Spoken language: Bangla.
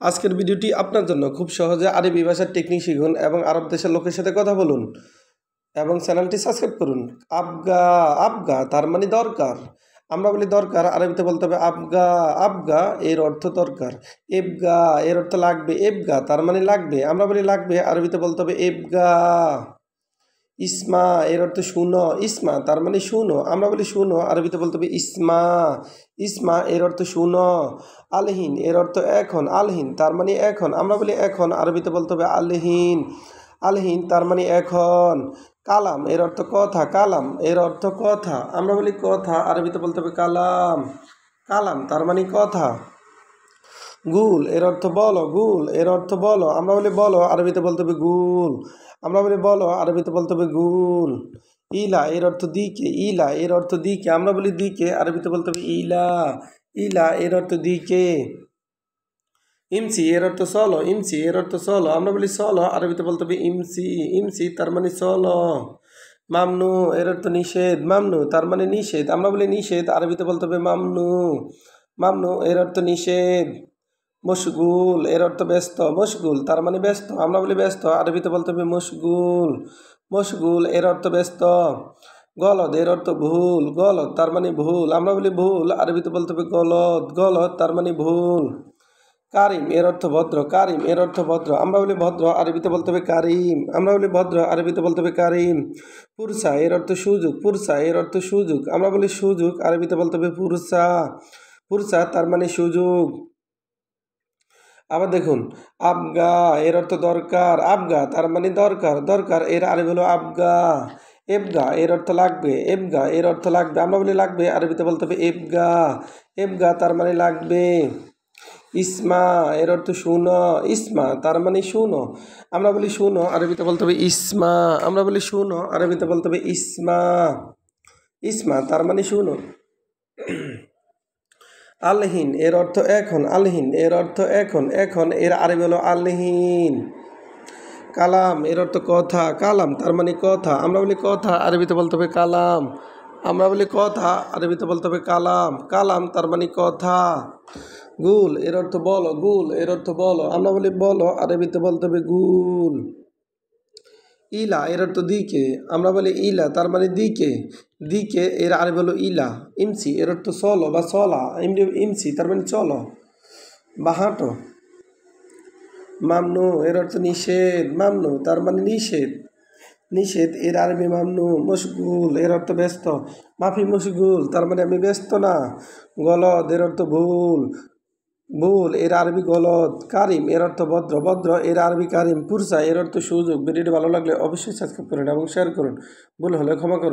আজকের ভিডিওটি আপনার জন্য। খুব সহজে আরবি ভাষার টেকনিক শিখুন এবং আরব দেশের লোকের সাথে কথা বলুন এবং চ্যানেলটি সাবস্ক্রাইব করুন। আবগা, আবগা তার মানে দরকার। আমরা বলি দরকার, আরবিতে বলতে হবে আবগা। আবগা এর অর্থ দরকার। এবগা এর অর্থ লাগবে। এবগা তার মানে লাগবে। আমরা বলি লাগবে, আরবিতে বলতে হবে এবগা। ইসমা এর অর্থ শুনো। ইসমা তার মানে শুনো। আমরা বলি শুনো, আরবিতে বলতে হবে ইসমা। ইসমা এর অর্থ শুনো। আলহিন এর অর্থ এখন। আলহিন তার মানে এখন। আমরা বলি এখন, আরবিতে বলতে হবে আলহিন। আলহিন তার মানে এখন। কালাম এর অর্থ কথা। কালাম এর অর্থ কথা। আমরা বলি কথা, আরবিতে বলতে হবে কালাম। কালাম তার মানে কথা। গুল এর অর্থ বলো। গুল এর অর্থ বলো। আমরা বলি বলো, আরবিতে বলতে হবে গুল। আমরা বলি বলো, আরবিতে বলতে হবে গুল। ইলা এর অর্থ দিকে। ইলা এর অর্থ দিকে। আমরা বলি দিকে, আরবিতে বলতে হবে ইলা। ইলা এর অর্থ দিকে। ইমসি এর অর্থ চলো। ইমসি এর অর্থ চলো। আমরা বলি চলো, আরবিতে বলতে হবে ইমসি। ইমসি তার মানে চলো। মামনু এর অর্থ নিষেধ। মামনু তার মানে নিষেধ। আমরা বলি নিষেধ, আরবিতে বলতে হবে মামনু। মামনু এর অর্থ নিষেধ। মশগুল এর অর্থ ব্যস্ত। মশগুল তার মানে ব্যস্ত। আমরা বলি ব্যস্ত, আরবিতে বলতে হবে মশগুল। মশগুল এর অর্থ ব্যস্ত। গলদ এর অর্থ ভুল। গলদ তার মানে ভুল। আমরা বলি ভুল, আরবিতে বলতে হবে গলদ। গলদ তার মানে ভুল। কারিম এর অর্থ ভদ্র। কারিম এর অর্থ ভদ্র। আমরা বলি ভদ্র, আরবিতে বলতে হবে কারিম। আমরা বলি ভদ্র, আরবিতে বলতে হবে কারিম। পুরসা এর অর্থ সুযোগ। পুরসা এর অর্থ সুযোগ। আমরা বলি সুযোগ, আরবিতে বলতে হবে পুরসা। পুরসা তার মানে সুযোগ। আবার দেখুন, আবগা এর অর্থ দরকার। আবগা তার মানে দরকার। দরকার এর আরবি হলো আবগা। এবগা এর অর্থ লাগবে। এবগা এর অর্থ লাগবে। আমরা বলি লাগবে, আরবিতে বলতে হবে এবগা। এবগা তার মানে লাগবে। ইসমা এর অর্থ শুনো। ইসমা তার মানে শুনো। আমরা বলি শুনো, আরবিতে বলতে হবে ইসমা। আমরা বলি শুনো, আরবিতে বলতে হবে ইসমা। ইসমা তার মানে শুনো। আলহিন এর অর্থ এখন। আলহিন এর অর্থ এখন। এখন এর আরবি হলো আলহিন। কালাম এর অর্থ কথা। কালাম তার মানে কথা। আমরা বলি কথা, আরবিতে বলতে হবে কালাম। আমরা বলি কথা, আরবিতে বলতে হবে কালাম। কালাম তার মানে কথা। গুল এর অর্থ বলো। গুল এর অর্থ বলো। আমরা বলি বলো, আরবিতে বলতে হবে গুল। ইলা এর অর্থ দিকে। আমরা বলি ইলা তার মানে দিকে। দিকে এর আরবি হলো ইলা। ইমসি এর অর্থ চলো বা চলা। ইমসি তার মানে চলো বা হাঁটো। মামনু এর অর্থ নিষেধ। মামনু তার মানে নিষেধ। নিষেধ এর আরবি মামনু। মশগুল এর অর্থ ব্যস্ত। মাফি মশগুল তার মানে আমি ব্যস্ত না। গলদ এর অর্থ ভুল। ভুল এর আরবি গলদ। কারিম এর অর্থ ভদ্র। ভদ্র এর আরবি কারিম। পুরসা এর অর্থ সুযোগ। ভিডিওটি ভালো লাগলে অবশ্যই সাবস্ক্রাইব করুন এবং শেয়ার করুন। ভুল হলে ক্ষমা করুন।